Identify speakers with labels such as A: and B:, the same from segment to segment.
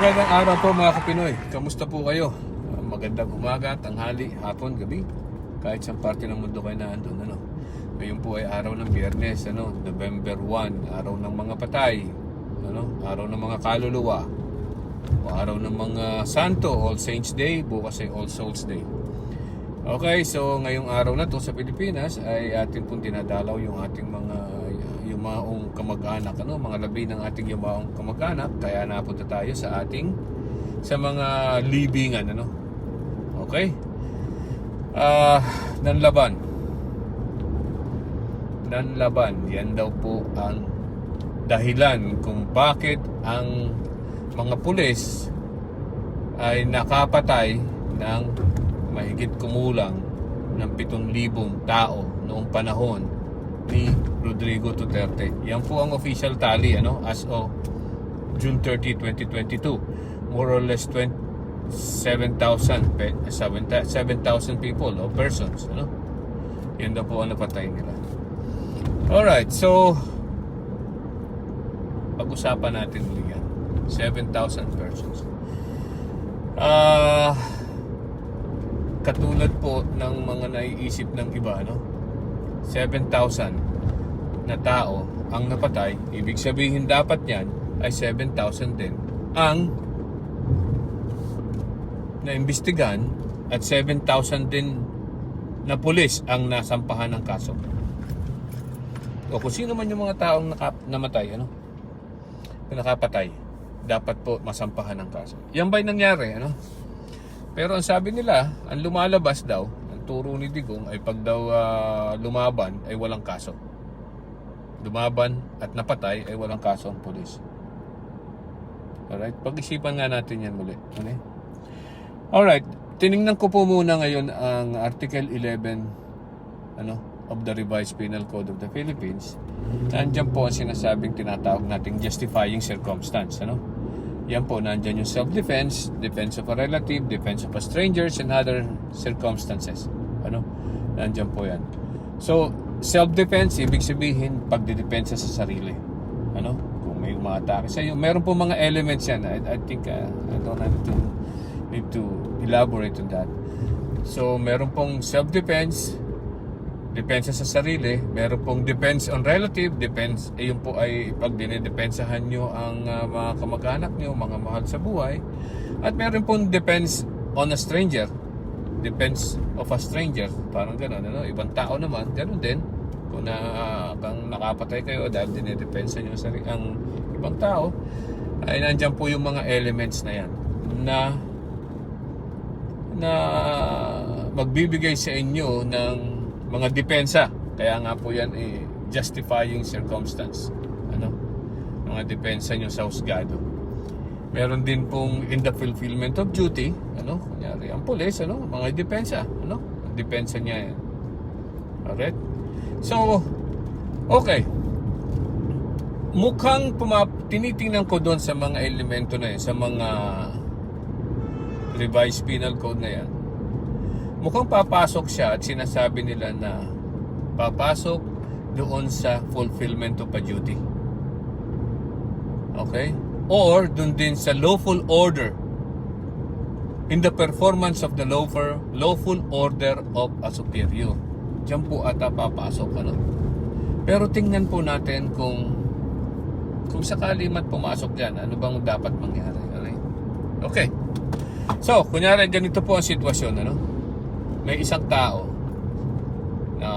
A: Magandang araw po mga Kapinoy. Kamusta po kayo? Magandang umaga, tanghali, hapon, gabi. Kahit sa parte ng mundo kayo na andun. Ngayon po ay araw ng Biyernes, November 1, araw ng mga patay, araw ng mga kaluluwa, o araw ng mga santo, All Saints Day, bukas ay All Souls Day. Okay, so ngayong araw na to sa Pilipinas ay atin pong dinadalaw yung ating mga yumaong kamag-anak, mga labi ng ating yumaong kamag-anak. Kaya napunta tayo sa mga libingan, Okay? Nanlaban, yan daw po ang dahilan kung bakit ang mga pulis ay nakapatay ng mahigit kumulang ng 7,000 tao noong panahon ni Rodrigo Duterte. Yan po ang official tally as of June 30, 2022. More or less 7,000 people o persons. Yan daw po ang napatay nila. Alright, so pag-usapan natin ulit yan. 7,000 persons. Katulad po ng mga naiisip ng iba, 7,000 na tao ang napatay, ibig sabihin dapat yan ay 7,000 din ang naimbestigahan at 7,000 din na pulis ang nasampahan ng kaso. O kung sino man yung mga taong namatay, nakapatay, dapat po masampahan ng kaso. Yan ba'y nangyari, Pero ang sabi nila, ang lumalabas daw, ang turo ni Digong ay pag daw lumaban ay walang kaso. Lumaban at napatay ay walang kaso ang pulis. Alright, pag-isipan nga natin yan muli. Okay? Alright, tinignan ko po muna ngayon ang Article 11 of the Revised Penal Code of the Philippines. Nandiyan po ang sinasabing tinatawag nating justifying circumstance. Yan po, nandyan yung self-defense, defense of a relative, defense of a strangers, and other circumstances. Nandyan po yan. So, self-defense, ibig sabihin, pagdidepensa sa sarili. Kung may umaatake sa iyo. Meron po mga elements yan. I think, I don't need to elaborate on that. So, meron pong self-defense, depensa sa sarili, meron pong defense on relative, defense, yun po ay pag dinidepensahan nyo ang mga kamag-anak nyo, mga mahal sa buhay, at meron pong defense on a stranger, defense of a stranger, parang gano'n, ibang tao naman, gano'n din, kung nakapatay kayo dahil dinidepensa nyo ang ibang tao, ay nandyan po yung mga elements na yan, na magbibigay sa inyo ng mga depensa. Kaya nga po yan justifying circumstance. Mga depensa nyo sa husgado. Meron din pong in the fulfillment of duty, kunyari ang pulis, mga depensa, depensa niya yan. Alright? So, okay. Mukhang tinitingnan ko doon sa mga elemento na yan, sa mga revised penal code na yan. Mukhang papasok siya at sinasabi nila na papasok doon sa fulfillment of a duty. Okay? Or doon din sa lawful order in the performance of the lawful order of a superior. Diyan po ata papasok. Pero tingnan po natin kung sakali mat pumasok dyan, ano bang dapat mangyari. Okay? So, kunyari ganito po ang sitwasyon, may isang tao na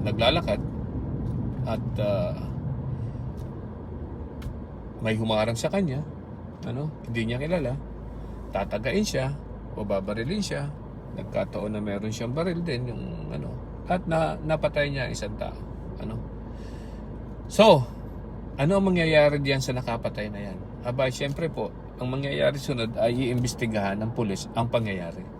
A: naglalakad at may humarang sa kanya, hindi niya kilala, tatagain siya o babarilin siya, nagkataon na meron siyang baril din yung at napatay niya isang tao. So, ano ang mangyayari diyan sa nakapatay na yan? Aba, siyempre po, ang mangyayari sunod ay iimbestigahan ng pulis ang pangyayari.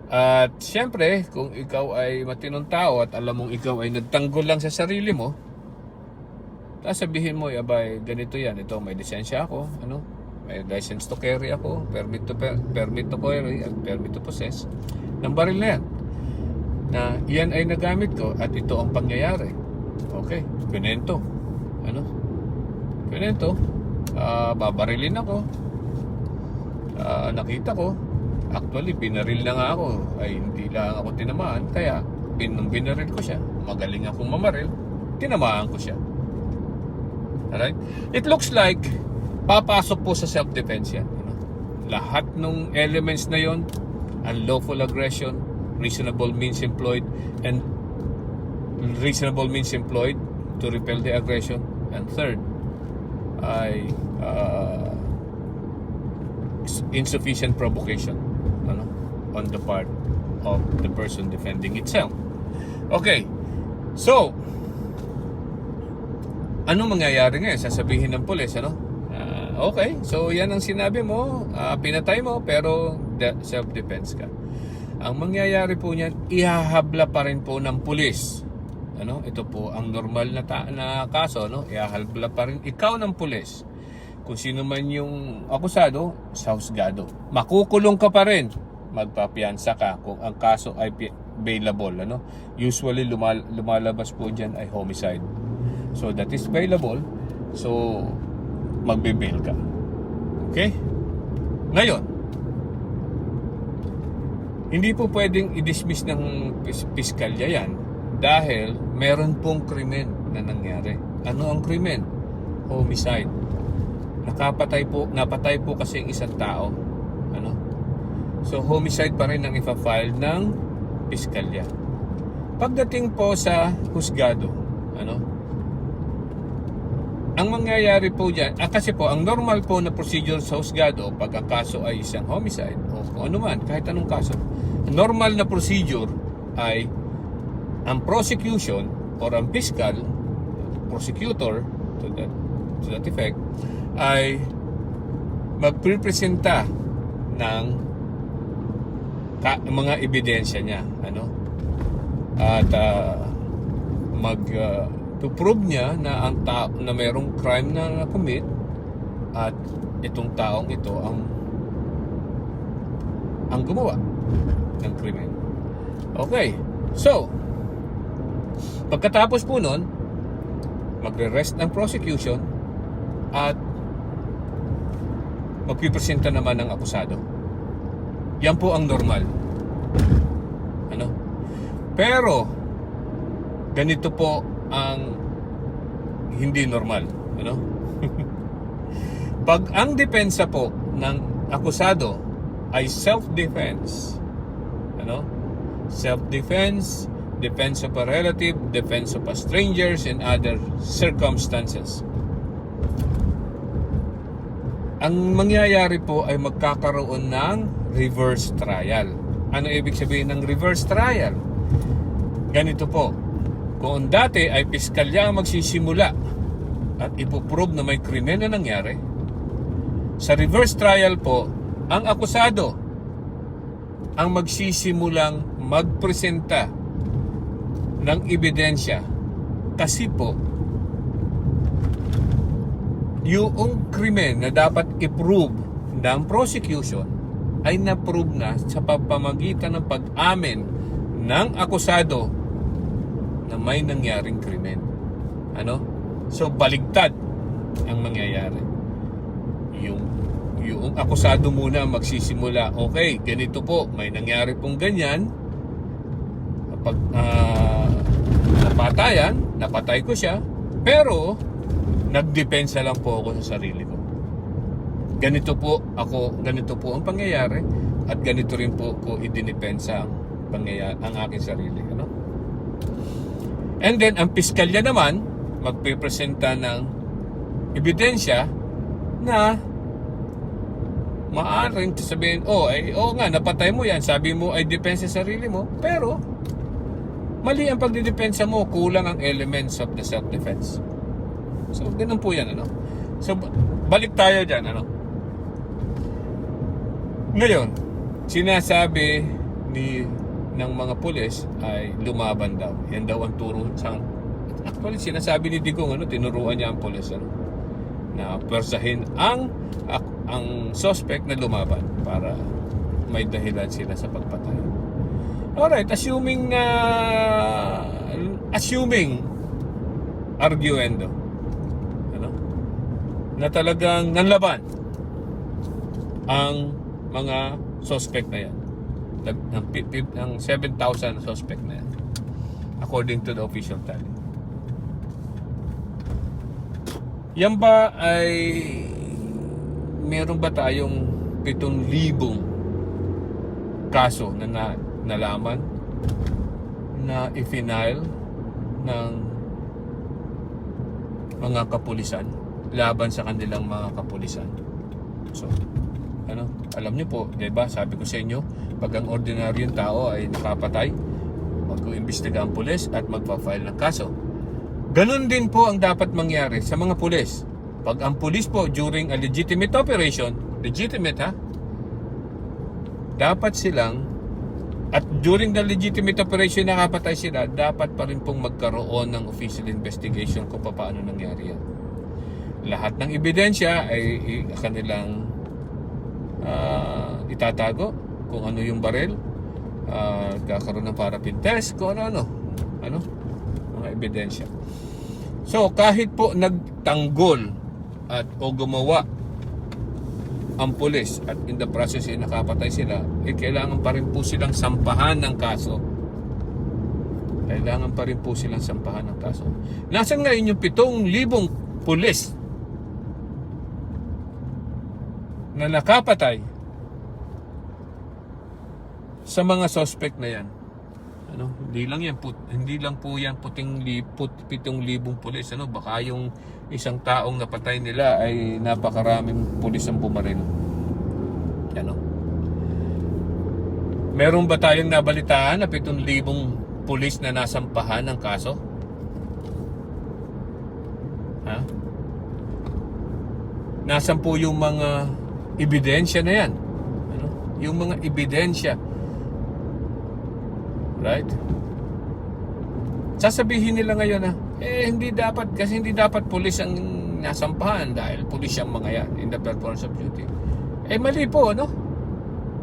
A: At siyempre, kung ikaw ay matinong tao at alam mong ikaw ay nagtanggol lang sa sarili mo, sabihin mo, abay, ganito yan, ito, may lisensya ako, may license to carry ako, permit to carry, at permit to possess, ng baril na yan, na yan ay nagamit ko at ito ang pangyayari. Okay, ganito. Ganito. babarilin ako. Nakita ko, actually binaril na nga ako, ay hindi lang ako tinamaan, kaya nung binaril ko siya, magaling akong mamaril, tinamaan ko siya. Alright? It looks like papasok po sa self-defense yan. Lahat ng elements na yon, unlawful aggression, reasonable means employed, and reasonable means employed to repel the aggression, and third ay insufficient provocation on the part of the person defending itself. Okay, so ano mangyayari ngayon? Sasabihin ng pulis, okay, so yan ang sinabi mo, pinatay mo, pero self-defense ka. Ang mangyayari po niyan, ihahabla pa rin po ng pulis. Ito po ang normal na kaso, ihahabla pa rin ikaw ng pulis. Kung sino man yung akusado, sa husgado. Makukulong ka pa rin. Magpapiyansa ka kung ang kaso ay bailable. Usually lumalabas po dyan ay homicide. So that is bailable. So magbe-bail ka. Okay? Ngayon, hindi po pwedeng i-dismiss ng piskalya yan dahil meron pong krimen na nangyari. Ano ang krimen? Homicide. Napatay po kasi ang isang tao. So homicide pa rin ang ipa-file ng piskalya. Pagdating po sa husgado, ang mangyayari po dyan, kasi po ang normal po na procedure sa husgado pag ang kaso ay isang homicide o kung ano man, kahit anong kaso, normal na procedure ay ang prosecution or ang fiscal prosecutor to that effect ay magpipresenta ng mga ebidensya niya, at to prove niya na ang tao na mayroong crime na commit at itong taong ito ang gumawa ng krimen. Okay, so pagkatapos po nun, magre-rest ng prosecution at magpipresenta naman ng akusado. Yan po ang normal. Pero ganito po ang hindi normal. Pag ang depensa po ng akusado ay self-defense, self-defense, defense of a relative, defense of a strangers, and other circumstances, ang mangyayari po ay magkakaroon ng reverse trial. Ano ibig sabihin ng reverse trial? Ganito po, kung dati ay piskalya ang magsisimula at ipoprove na may krimen na nangyari, sa reverse trial po, ang akusado ang magsisimulang magpresenta ng ebidensya kasi po yung krimen na dapat i-prove ng prosecution ay na-prove na sa pamamagitan ng pag-amin ng akusado na may nangyaring krimen. So baligtad ang mangyayari. Yung akusado muna magsisimula, okay, ganito po, may nangyari pong ganyan. Pag napatay ko siya, pero nagdepensa lang po ako sa sarili ko. Ganito po ang pangyayari at ganito rin po ko idinipensa ang aking sarili. And then, ang piskalya naman, magpipresenta ng ebidensya na maaaring sabihin, oo nga, napatay mo yan, sabi mo ay depensa sa sarili mo, pero mali ang pagdidepensa mo, kulang ang elements of the self-defense. So, ganun po yan, So, balik tayo dyan, Ngayon, sinasabi ng mga pulis ay lumaban daw. Yan daw ang turo sa... Actually, sinasabi ni Digong, tinuruan niya ang pulis, na persahin ang suspect na lumaban para may dahilan sila sa pagpatay. Alright, assuming arguendo, na talagang nanlaban ang mga suspect na yan. Ng 7,000 suspect na yan, according to the official tally. Yan ba ay meron ba tayong 7,000 kaso na nalaman na i-file ng mga kapulisan laban sa kanilang mga kapulisan? So, alam niyo po, 'di ba? Sabi ko sa inyo, pag ang ordinaryong tao ay nakapatay, mag-iimbestiga ang pulis at magpa-file ng kaso. Ganun din po ang dapat mangyari sa mga pulis. Pag ang pulis po during a legitimate operation, legitimate ha, dapat silang, at during the legitimate operation nakapatay sila, dapat pa rin pong magkaroon ng official investigation kung paano nangyari yan. Lahat ng ebidensya ay kanilang itatago, kung ano yung baril, kakaroon ng paraffin test, kung ano mga ebidensya. So kahit po nagtanggol o gumawa ang pulis at in the process ay nakapatay sila, kailangan pa rin po silang sampahan ng kaso. Kailangan pa rin po silang sampahan ng kaso. Nasaan ngayon yung 7,000 pulis na nakapatay sa mga suspect na yan? Hindi lang po yan 7,000 pulis. Baka yung isang taong napatay nila ay napakaraming pulis ang bumaril. Meron ba tayong nabalitaan na 7,000 pulis na nasampahan ng kaso? Ha? Nasaan po yung mga ebidensya na yan? Yung mga ebidensya. Right? Sasabihin nila ngayon na hindi dapat pulis ang nasampahan dahil pulis ang mga yan in the performance of duty. Mali po,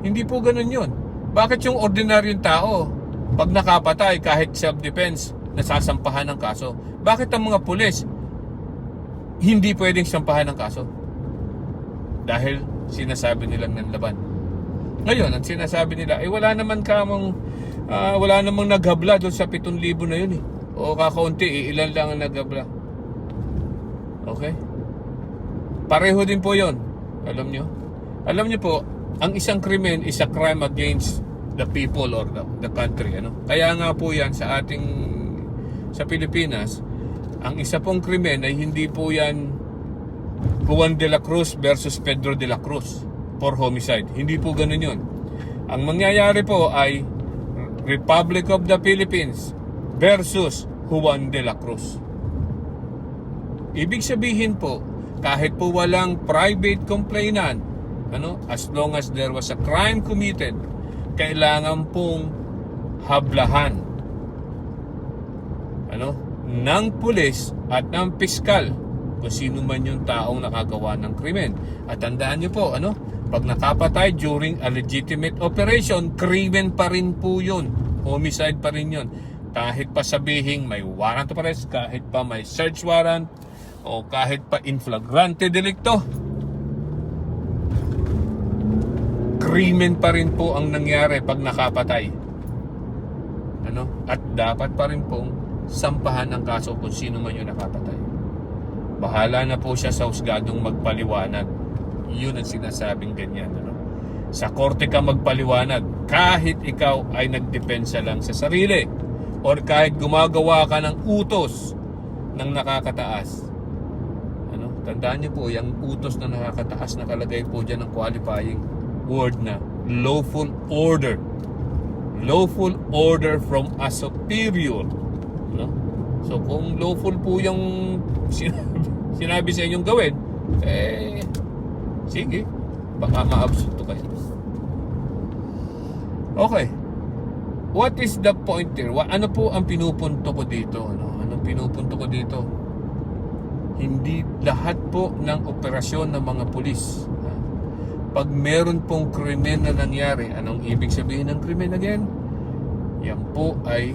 A: hindi po ganun yun. Bakit yung ordinaryong tao pag nakapatay kahit self-defense nasasampahan ng kaso? Bakit ang mga pulis hindi pwedeng sampahan ng kaso? Dahil sinasabi nilang nanlaban. Ngayon, ang sinasabi nila, wala namang naghabla doon sa 7,000 na yun o kakaunti, ilan lang ang naghabla. Okay? Pareho din po yun. Alam nyo po, ang isang krimen is a crime against the people or the country. Kaya nga po yan sa Pilipinas, ang isa pong krimen ay hindi po yan Juan de la Cruz versus Pedro de la Cruz for homicide. Hindi po ganun yun. Ang mangyayari po ay Republic of the Philippines versus Juan de la Cruz. Ibig sabihin po, kahit po walang private complainant, as long as there was a crime committed, kailangan pong hablahan ng pulis at ng piskal kung sino man yung taong nakagawa ng krimen. At tandaan nyo po, pag nakapatay during a legitimate operation, krimen pa rin po yun. Homicide pa rin yun. Kahit pa sabihin may warrant of arrest, kahit pa may search warrant, o kahit pa in flagrante delicto, krimen pa rin po ang nangyari pag nakapatay. At dapat pa rin pong sampahan ng kaso kung sino man yung nakapatay. Bahala na po siya sa husgadong magpaliwanag. Yun ang sinasabing ganyan. Sa korte ka magpaliwanag, kahit ikaw ay nagdepensa lang sa sarili or kahit gumagawa ka ng utos ng nakakataas. Tandaan niyo po, yung utos na nakakataas, nakalagay po dyan ng qualifying word na lawful order. Lawful order from a superior. So kung lawful po yung sinabi sa inyong gawin, sige, baka ma-absuto kayo. Okay. What is the point here? Ano po ang pinupunto ko dito? Anong pinupunto ko dito? Hindi lahat po ng operasyon ng mga pulis. Pag meron pong krimen na nangyari, anong ibig sabihin ng krimen again? Yan po ay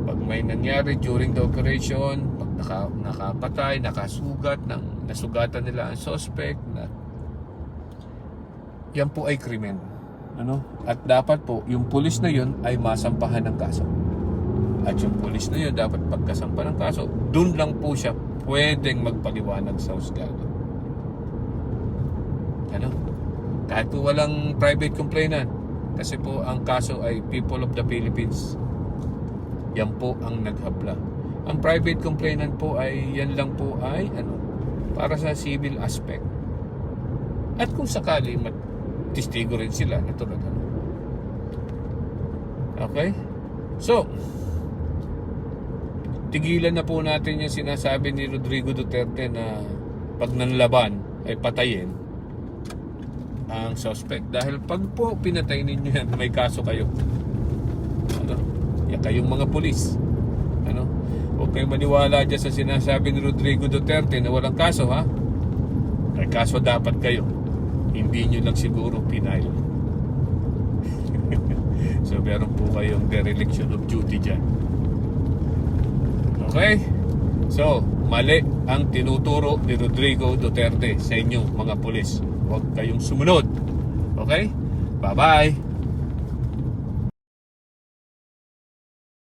A: pag may nangyari during the operation, pag nakapatay, nakasugat, nasugatan nila ang suspect na yan po ay krimen. At dapat po, yung pulis na yun ay masampahan ng kaso. At yung pulis na yun, dapat pagkasampa ng kaso, dun lang po siya pwedeng magpaliwanag sa husgado. Kahit po walang private complainant, kasi po ang kaso ay people of the Philippines. Yan po ang naghabla. Ang private complainant po ay, yan lang po ay, para sa civil aspect. At kung sakali, testigo rin sila, natulad. Okay? So, tigilan na po natin yung sinasabi ni Rodrigo Duterte na pag nanlaban ay patayin ang suspect. Dahil pag po pinatay ninyo yan, may kaso kayo. Yan kayong mga pulis. Huwag kayong maniwala dyan sa sinasabi ni Rodrigo Duterte na walang kaso, ha? May kaso dapat kayo. Hindi nyo lang siguro pinay. So meron po kayong dereliction of duty dyan. Okay? So, mali ang tinuturo ni Rodrigo Duterte sa inyo mga pulis. Huwag kayong sumunod. Okay? Bye-bye!